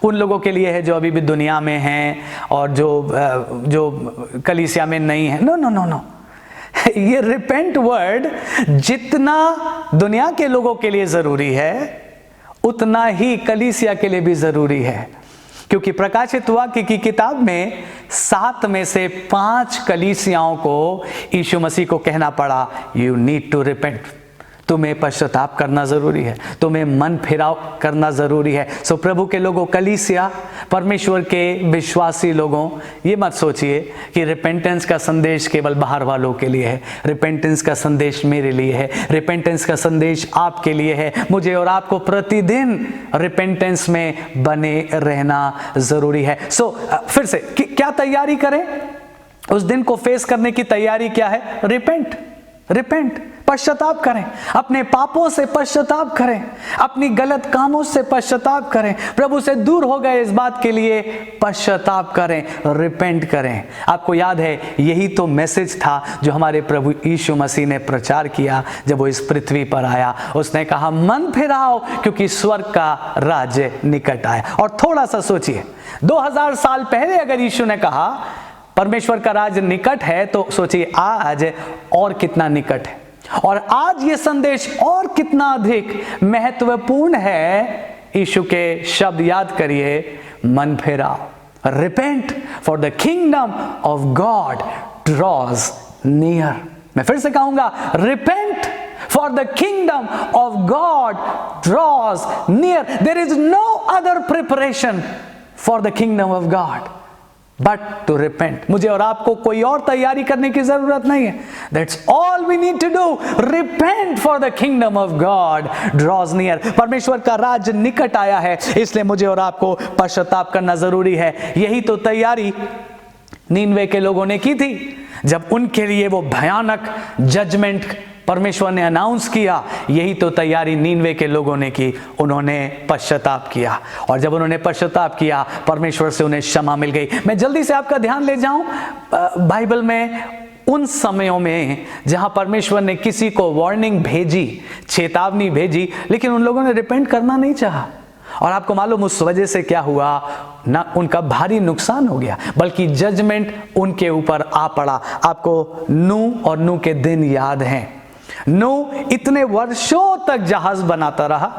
उन लोगों के लिए है जो अभी भी दुनिया में हैं और जो कलीसिया में नहीं है। नो नो नो नो, ये रिपेंट वर्ड जितना दुनिया के लोगों के लिए जरूरी है उतना ही कलीसिया के लिए भी जरूरी है। क्योंकि प्रकाशित वाक्य की किताब में 7 में से 5 कलीसियाओं को यीशु मसीह को कहना पड़ा यू नीड टू रिपेंट। तुम्हें पश्चाताप करना ज़रूरी है, तुम्हें मन फिराव करना ज़रूरी है। सो प्रभु के लोगों, कलीसिया, परमेश्वर के विश्वासी लोगों, ये मत सोचिए कि रिपेंटेंस का संदेश केवल बाहर वालों के लिए है। रिपेंटेंस का संदेश मेरे लिए है, रिपेंटेंस का संदेश आपके लिए है। मुझे और आपको प्रतिदिन रिपेंटेंस में बने रहना ज़रूरी है। सो फिर से क्या तैयारी करें उस दिन को फेस करने की? तैयारी क्या है? रिपेंट, पश्चाताप करें, अपने पापों से पश्चाताप करें, अपनी गलत कामों से पश्चाताप करें, प्रभु से दूर हो गए इस बात के लिए पश्चाताप करें, रिपेंट करें। आपको याद है यही तो मैसेज था जो हमारे प्रभु यीशु मसीह ने प्रचार किया जब वो इस पृथ्वी पर आया। उसने कहा मन फिराओ क्योंकि स्वर्ग का राज्य निकट आया। और थोड़ा सा सोचिए, 2000 साल पहले अगर यीशु ने कहा परमेश्वर का राज्य निकट है, तो सोचिए आज और कितना निकट है, और आज ये संदेश और कितना अधिक महत्वपूर्ण है। यीशु के शब्द याद करिए, मन फिराओ, repent for the kingdom of God draws near. मैं फिर से कहूंगा, repent for the kingdom of God draws near. There is no other preparation for the kingdom of God but to repent. मुझे और आपको कोई और तैयारी करने की जरूरत नहीं है। That's all we need to do, repent for the kingdom of God draws near. परमेश्वर का राज्य निकट आया है, इसलिए मुझे और आपको पश्चाताप करना जरूरी है। यही तो तैयारी नीनवे के लोगों ने की थी जब उनके लिए वो भयानक जजमेंट परमेश्वर ने अनाउंस किया। यही तो तैयारी नीनवे के लोगों ने की, उन्होंने पश्चाताप किया, और जब उन्होंने पश्चाताप किया परमेश्वर से उन्हें क्षमा मिल गई। मैं जल्दी से आपका ध्यान ले जाऊं बाइबल में उन समयों में जहां परमेश्वर ने किसी को वार्निंग भेजी, चेतावनी भेजी, लेकिन उन लोगों ने रिपेंट करना नहीं चाहा। और आपको मालूम उस वजह से क्या हुआ? ना उनका भारी नुकसान हो गया, बल्कि जजमेंट उनके ऊपर आ पड़ा। आपको नूह और नूह के दिन याद हैं। नूह इतने वर्षों तक जहाज बनाता रहा,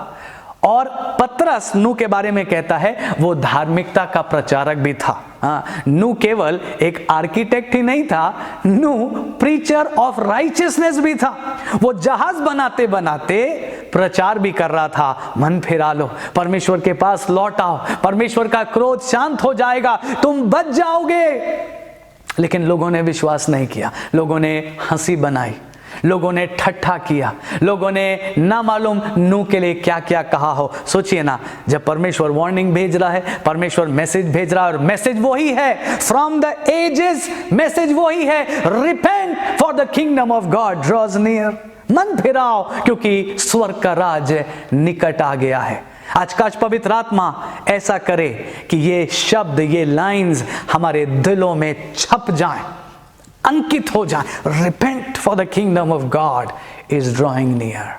और पतरस नूह के बारे में कहता है वो धार्मिकता का प्रचारक भी था। नूह केवल एक आर्किटेक्ट ही नहीं था, नूह प्रीचर ऑफ राइचियसनेस भी था। वो जहाज बनाते बनाते प्रचार भी कर रहा था, मन फिरा लो, परमेश्वर के पास लौट आओ, परमेश्वर का क्रोध शांत हो जाएगा, तुम बच जाओगे। लेकिन लोगों ने विश्वास नहीं किया, लोगों ने हंसी बनाई, लोगों ने ठट्ठा किया, लोगों ने ना मालूम नूह के लिए क्या क्या कहा हो। सोचिए ना, जब परमेश्वर वार्निंग भेज रहा है, परमेश्वर मैसेज भेज रहा है, और मैसेज वही है फ्रॉम द एजेस, मैसेज वही है, repent for the kingdom of God draws near. मन फिराओ क्योंकि स्वर्ग का राज निकट आ गया है। आज काश पवित्र आत्मा ऐसा करे कि ये शब्द, ये लाइंस हमारे दिलों में छप जाएं, अंकित हो जाए। Repent for the kingdom of God is drawing near.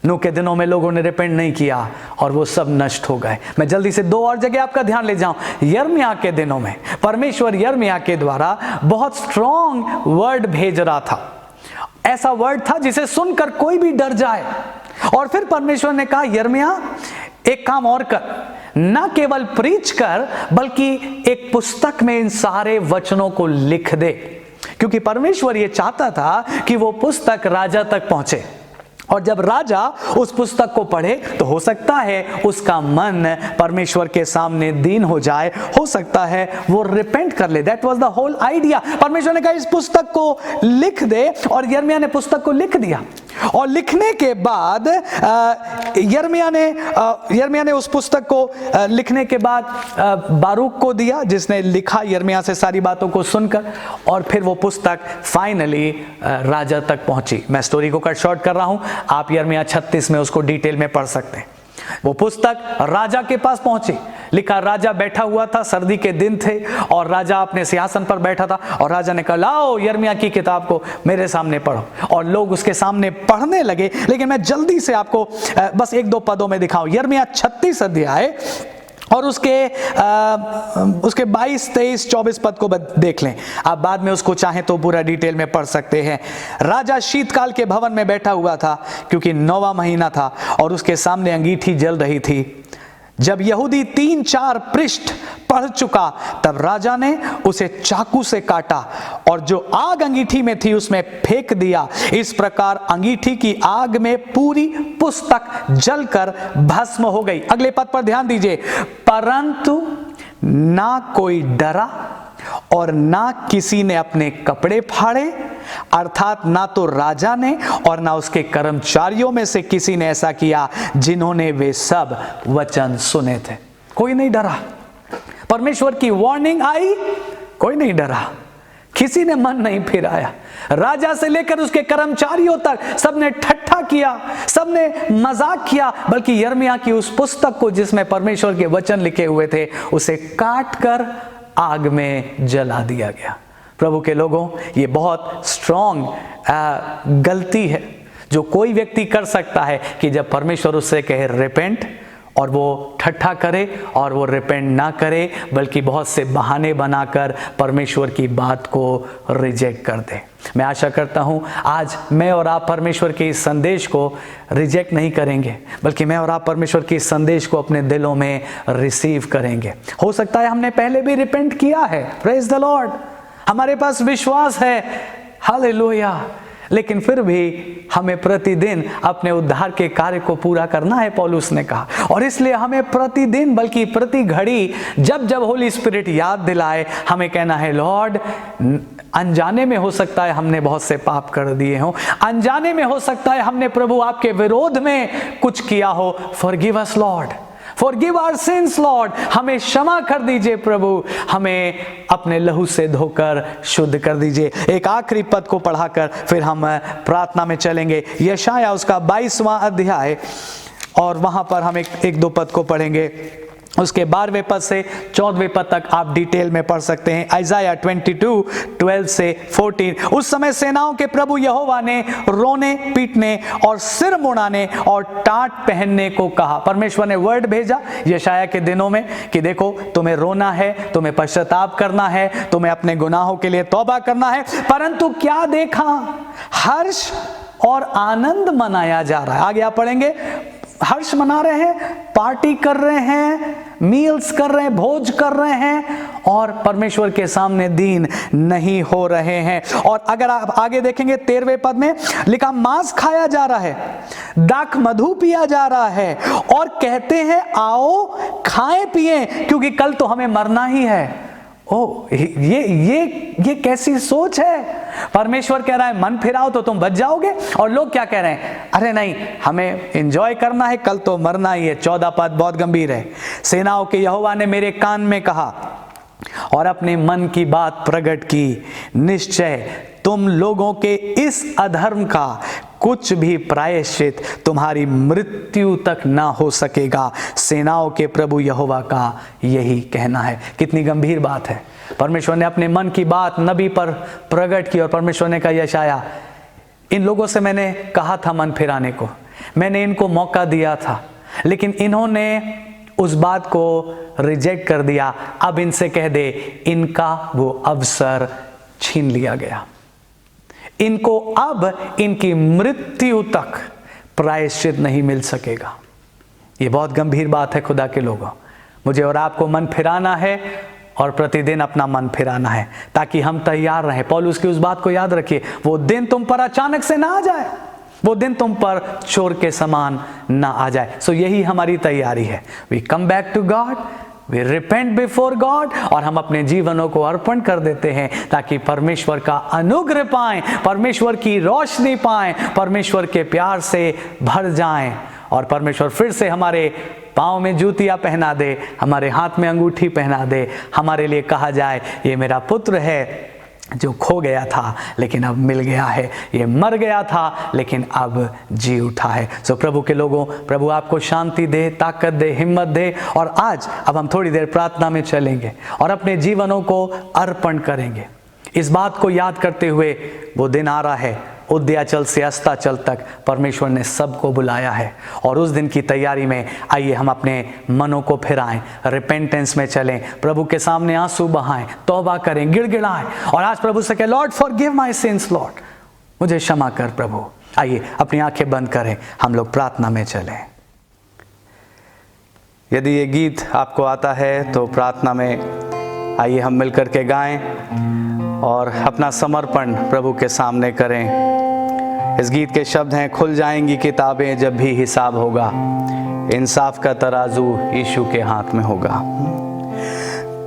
नूह के दिनों में लोगों ने रिपेंट नहीं किया और वो सब नष्ट हो गए। मैं जल्दी से दो और जगह आपका ध्यान ले जाऊं। यिर्मयाह के दिनों में परमेश्वर यिर्मयाह के द्वारा बहुत स्ट्रॉन्ग वर्ड भेज रहा था। ऐसा वर्ड था जिसे सुनकर कोई भी डर जाए। और फिर परमेश्वर ने कहा, यिर्मयाह एक काम और कर, ना केवल प्रीच कर बल्कि एक पुस्तक में इन सारे वचनों को लिख दे, क्योंकि परमेश्वर ये चाहता था कि वो पुस्तक राजा तक पहुंचे, और जब राजा उस पुस्तक को पढ़े तो हो सकता है उसका मन परमेश्वर के सामने दीन हो जाए, हो सकता है वो रिपेंट कर ले। That was the whole idea. परमेश्वर ने कहा इस पुस्तक को लिख दे, और यिर्मयाह ने पुस्तक को लिख दिया। और लिखने के बाद यिर्मयाह ने उस पुस्तक को लिखने के बाद बारूक को दिया, जिसने लिखा यिर्मयाह से सारी बातों को सुनकर, और फिर वो पुस्तक फाइनली राजा तक पहुंची। मैं स्टोरी को कट शॉर्ट कर रहा हूं, आप यिर्मयाह 36 में उसको डिटेल में पढ़ सकते हैं। वो पुस्तक राजा के पास पहुंची। लिखा, राजा बैठा हुआ था, सर्दी के दिन थे, और राजा अपने सिंहासन पर बैठा था, और राजा ने कहा लाओ यिर्मयाह की किताब को मेरे सामने पढ़ो। और लोग उसके सामने पढ़ने लगे। लेकिन मैं जल्दी से आपको बस एक दो पदों में दिखाऊं। यिर्मयाह 36 अध्याय और उसके 22, 23, 24 पद को देख लें। आप बाद में उसको चाहें तो पूरा डिटेल में पढ़ सकते हैं। राजा शीतकाल के भवन में बैठा हुआ था, क्योंकि 9वां महीना था, और उसके सामने अंगीठी जल रही थी। जब यहूदी 3-4 पृष्ठ पढ़ चुका तब राजा ने उसे चाकू से काटा और जो आग अंगीठी में थी उसमें फेंक दिया। इस प्रकार अंगीठी की आग में पूरी पुस्तक जलकर भस्म हो गई। अगले पद पर ध्यान दीजिए, परंतु ना कोई डरा और ना किसी ने अपने कपड़े फाड़े, अर्थात ना तो राजा ने और ना उसके कर्मचारियों में से किसी ने ऐसा किया जिन्होंने वे सब वचन सुने थे। कोई नहीं डरा। परमेश्वर की वार्निंग आई, कोई नहीं डरा, किसी ने मन नहीं फिराया। राजा से लेकर उसके कर्मचारियों तक सबने ठट्ठा किया, सबने मजाक किया, बल्कि यिर्मयाह की उस पुस्तक को जिसमें परमेश्वर के वचन लिखे हुए थे उसे काट कर आग में जला दिया गया। प्रभु के लोगों, ये बहुत स्ट्रॉन्ग गलती है जो कोई व्यक्ति कर सकता है कि जब परमेश्वर उससे कहे रिपेंट और वो ठट्ठा करे और वो रिपेंट ना करे, बल्कि बहुत से बहाने बनाकर परमेश्वर की बात को रिजेक्ट कर दे। मैं आशा करता हूँ आज मैं और आप परमेश्वर के इस संदेश को रिजेक्ट नहीं करेंगे, बल्कि मैं और आप परमेश्वर के इस संदेश को अपने दिलों में रिसीव करेंगे। हो सकता है हमने पहले भी रिपेंट किया है, प्रेज द लॉर्ड, हमारे पास विश्वास है, हालेलुया, लेकिन फिर भी हमें प्रतिदिन अपने उद्धार के कार्य को पूरा करना है, पौलुस ने कहा। और इसलिए हमें प्रतिदिन बल्कि प्रति घड़ी जब जब होली स्पिरिट याद दिलाए, हमें कहना है लॉर्ड, अनजाने में हो सकता है हमने बहुत से पाप कर दिए हों, अनजाने में हो सकता है हमने प्रभु आपके विरोध में कुछ किया हो, forgive us lord, forgive our sins lord, हमें क्षमा कर दीजिए प्रभु, हमें अपने लहू से धोकर शुद्ध कर दीजिए। एक आखिरी पद को पढ़ाकर फिर हम प्रार्थना में चलेंगे। यशाया उसका 22वां अध्याय, और वहां पर हम एक दो पद को पढ़ेंगे। उसके 12वें पद से 14वें पद तक आप डिटेल में पढ़ सकते हैं। आइज़ाया 22:12 से 14। उस समय सेनाओं के प्रभु यहोवा ने रोने, पीटने और सिर मुड़ाने और टाट पहनने को कहा। परमेश्वर ने वर्ड भेजा यशाया के दिनों में कि देखो, तुम्हें रोना है, तुम्हें पश्चाताप करना है, तुम्हें अपने गुनाहों के लिए तौबा करना है, परंतु क्या देखा, हर्ष और आनंद मनाया जा रहा है। आगे आप पढ़ेंगे, हर्ष मना रहे हैं, पार्टी कर रहे हैं, मील्स कर रहे हैं, भोज कर रहे हैं, और परमेश्वर के सामने दीन नहीं हो रहे हैं। और अगर आप आगे देखेंगे 13वें पद में लिखा, मांस खाया जा रहा है, दाख मधु पिया जा रहा है, और कहते हैं आओ खाएं पिएं क्योंकि कल तो हमें मरना ही है। ओ, ये कैसी सोच है। परमेश्वर कह रहा है मन फिराओ तो तुम बच जाओगे, और लोग क्या कह रहे हैं, अरे नहीं, हमें एंजॉय करना है, कल तो मरना ही है। 14 पद बहुत गंभीर है। सेनाओं के यहोवा ने मेरे कान में कहा और अपने मन की बात प्रकट की, निश्चय तुम लोगों के इस अधर्म का कुछ भी प्रायश्चित तुम्हारी मृत्यु तक ना हो सकेगा। सेनाओं के प्रभु यहोवा का यही कहना है। कितनी गंभीर बात है। परमेश्वर ने अपने मन की बात नबी पर प्रकट की और परमेश्वर ने कहा, यशाया, इन लोगों से मैंने कहा था मन फिराने को, मैंने इनको मौका दिया था, लेकिन इन्होंने उस बात को रिजेक्ट कर दिया। अब इनसे कह दे, इनका वो अवसर छीन लिया गया, इनको अब इनकी मृत्यु तक प्रायश्चित नहीं मिल सकेगा। ये बहुत गंभीर बात है खुदा के लोगों। मुझे और आपको मन फिराना है और प्रतिदिन अपना मन फिराना है ताकि हम तैयार रहें। पौलुस की उस बात को याद रखिए, वो दिन तुम पर अचानक से ना आ जाए, वो दिन तुम पर चोर के समान ना आ जाए। सो यही हमारी तैयारी है। We come back to God, we repent before God, और हम अपने जीवनों को अर्पण कर देते हैं ताकि परमेश्वर का अनुग्रह पाएं, परमेश्वर की रोशनी पाएं, परमेश्वर के प्यार से भर जाएं, और परमेश्वर फिर से हमारे पाँव में जूतियाँ पहना दे, हमारे हाथ में अंगूठी पहना दे, हमारे लिए कहा जाए, ये मेरा पुत्र है जो खो गया था लेकिन अब मिल गया है, ये मर गया था लेकिन अब जी उठा है। सो प्रभु के लोगों, प्रभु आपको शांति दे, ताकत दे, हिम्मत दे। और आज अब हम थोड़ी देर प्रार्थना में चलेंगे और अपने जीवनों को अर्पण करेंगे, इस बात को याद करते हुए वो दिन आ रहा है, उदयाचल से अस्ताचल तक परमेश्वर ने सबको बुलाया है, और उस दिन की तैयारी में आइए हम अपने मनों को फिराएं, रिपेंटेंस में चलें, प्रभु के सामने आंसू बहाएं, तौबा करें, गिड़गिड़ाएं, और आज प्रभु से कहें, Lord forgive my since, Lord मुझे क्षमा कर प्रभु। आइए अपनी आंखें बंद करें, हम लोग प्रार्थना में चलें। यदि ये गीत आपको आता है तो प्रार्थना में आइए हम मिलकर के गाएं और अपना समर्पण प्रभु के सामने करें। इस गीत के शब्द हैं, खुल जाएंगी किताबें जब भी हिसाब होगा, इंसाफ का तराजू यीशु के हाथ में होगा।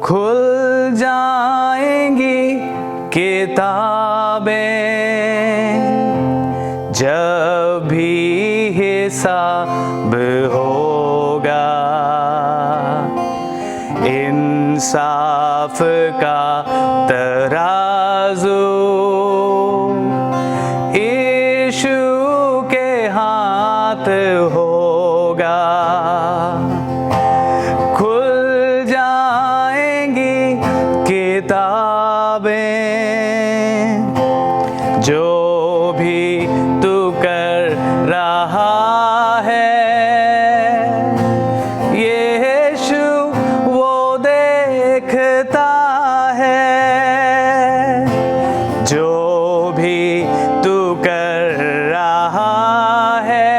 खुल जाएंगी किताबें जब भी हिसाब होगा, इंसाफ का तराजू यीशु के हाथ होगा। खुल जाएंगी किताबें जो भी तू कर रहा है, यीशु वो देखता है। जो भी तू कर रहा है,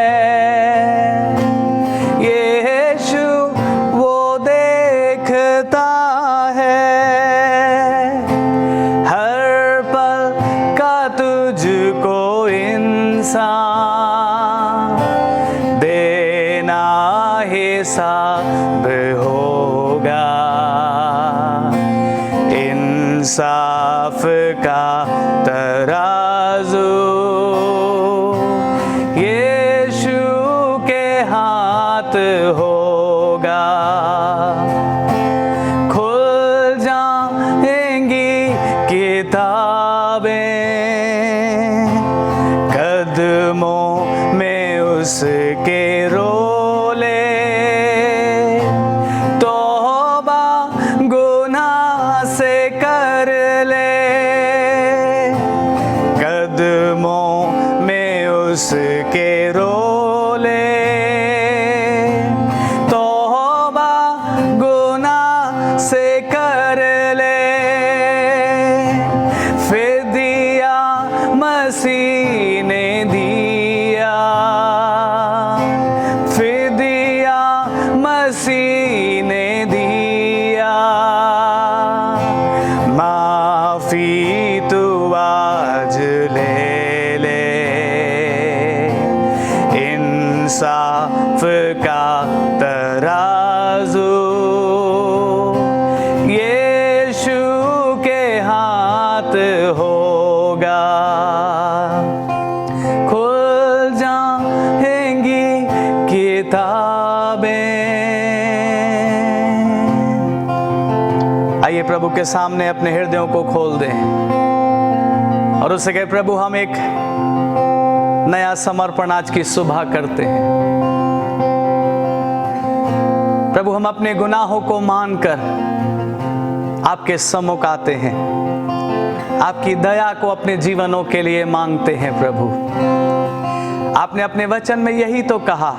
यीशु वो देखता है। हर पल का तुझको इंसान देना हिसाब होगा, इंसाफ का तराजू यीशु के हाथ होगा। खुल जाएंगी किताबें कदमों में उसके रोले, तौबा गुनाह से कर ले। कदमों में उसके रोले, तौबा गुनाह से कर ले। फिदिया मसीह ने दिया, फिदिया मसीह ने दिया। माफी तू आज ले ले, इंसाफ का तराजू यीशु के हाथ होगा। खुल जाएंगी किताबें। आइए प्रभु के सामने अपने हृदयों को खोल दें और उससे कहे, प्रभु हम एक नया समर्पण आज की सुबह करते हैं। प्रभु हम अपने गुनाहों को मानकर आपके सम्मुख आते हैं, आपकी दया को अपने जीवनों के लिए मांगते हैं। प्रभु आपने अपने वचन में यही तो कहा,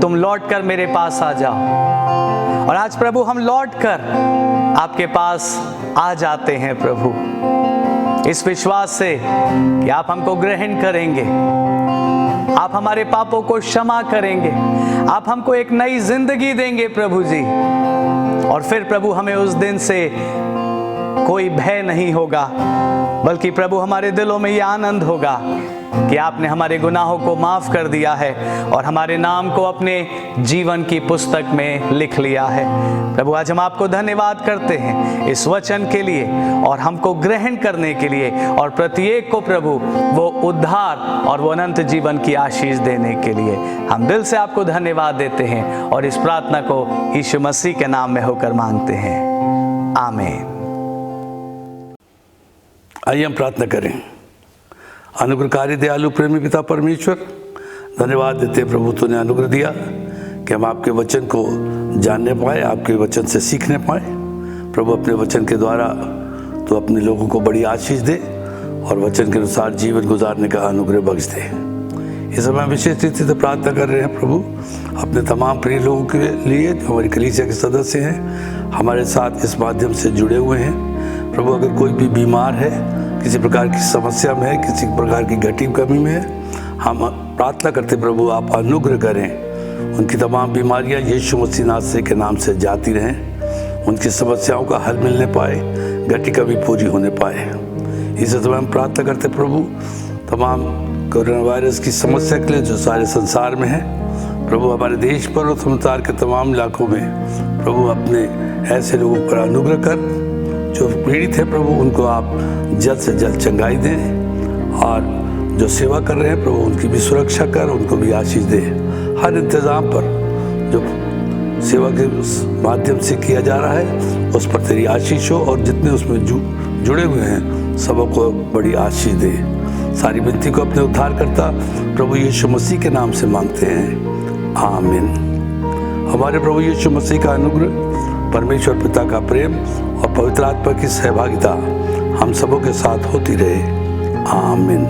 तुम लौटकर मेरे पास आ जाओ। और आज प्रभु हम लौटकर आपके पास आ जाते हैं प्रभु, इस विश्वास से कि आप हमको ग्रहण करेंगे, आप हमारे पापों को क्षमा करेंगे, आप हमको एक नई जिंदगी देंगे प्रभु जी। और फिर प्रभु हमें उस दिन से कोई भय नहीं होगा, बल्कि प्रभु हमारे दिलों में ये आनंद होगा कि आपने हमारे गुनाहों को माफ कर दिया है और हमारे नाम को अपने जीवन की पुस्तक में लिख लिया है। प्रभु आज हम आपको धन्यवाद करते हैं इस वचन के लिए और हमको ग्रहण करने के लिए, और प्रत्येक को प्रभु वो उद्धार और वो अनंत जीवन की आशीष देने के लिए हम दिल से आपको धन्यवाद देते हैं और इस प्रार्थना को यीशु मसीह के नाम में होकर मांगते हैं, आमीन। आइए हम प्रार्थना करें। अनुग्रहकारी दयालु प्रेमी पिता परमेश्वर, धन्यवाद देते हैं प्रभु, तूने अनुग्रह दिया कि हम आपके वचन को जानने पाए, आपके वचन से सीखने पाए। प्रभु अपने वचन के द्वारा तो अपने लोगों को बड़ी आशीष दे और वचन के अनुसार जीवन गुजारने का अनुग्रह बख्श दे। इस समय विशेष रीति से प्रार्थना कर रहे हैं प्रभु अपने तमाम प्रिय लोगों के लिए जो हमारी कलीसिया के सदस्य हैं, हमारे साथ इस माध्यम से जुड़े हुए हैं। प्रभु अगर कोई भी बीमार है, किसी प्रकार की समस्या में है, किसी प्रकार की घटी कमी में है, हम प्रार्थना करते प्रभु आप अनुग्रह करें उनकी तमाम बीमारियां यीशु मसीह नासरी के नाम से जाती रहें, उनकी समस्याओं का हल मिलने पाए, घटिका भी पूरी होने पाए। इसी समय हम प्रार्थना करते प्रभु तमाम कोरोना वायरस की समस्या के लिए जो सारे संसार में है, प्रभु हमारे देश पर और संसार के तमाम इलाकों में प्रभु अपने ऐसे लोगों पर अनुग्रह कर जो पीड़ित है प्रभु, उनको आप जल्द से जल्द चंगाई दें, और जो सेवा कर रहे हैं प्रभु उनकी भी सुरक्षा कर, उनको भी आशीष दे। हर इंतज़ाम पर जो सेवा के माध्यम से किया जा रहा है उस पर तेरी आशीष हो, और जितने उसमें जुड़े हुए हैं सबको बड़ी आशीष दे। सारी विनती को अपने उद्धार करता प्रभु यीशु मसीह के नाम से मांगते हैं, आमीन। हमारे प्रभु यीशु मसीह का अनुग्रह, परमेश्वर पिता का प्रेम और पवित्र आत्मा की सहभागिता हम सबों के साथ होती रहे, आमीन।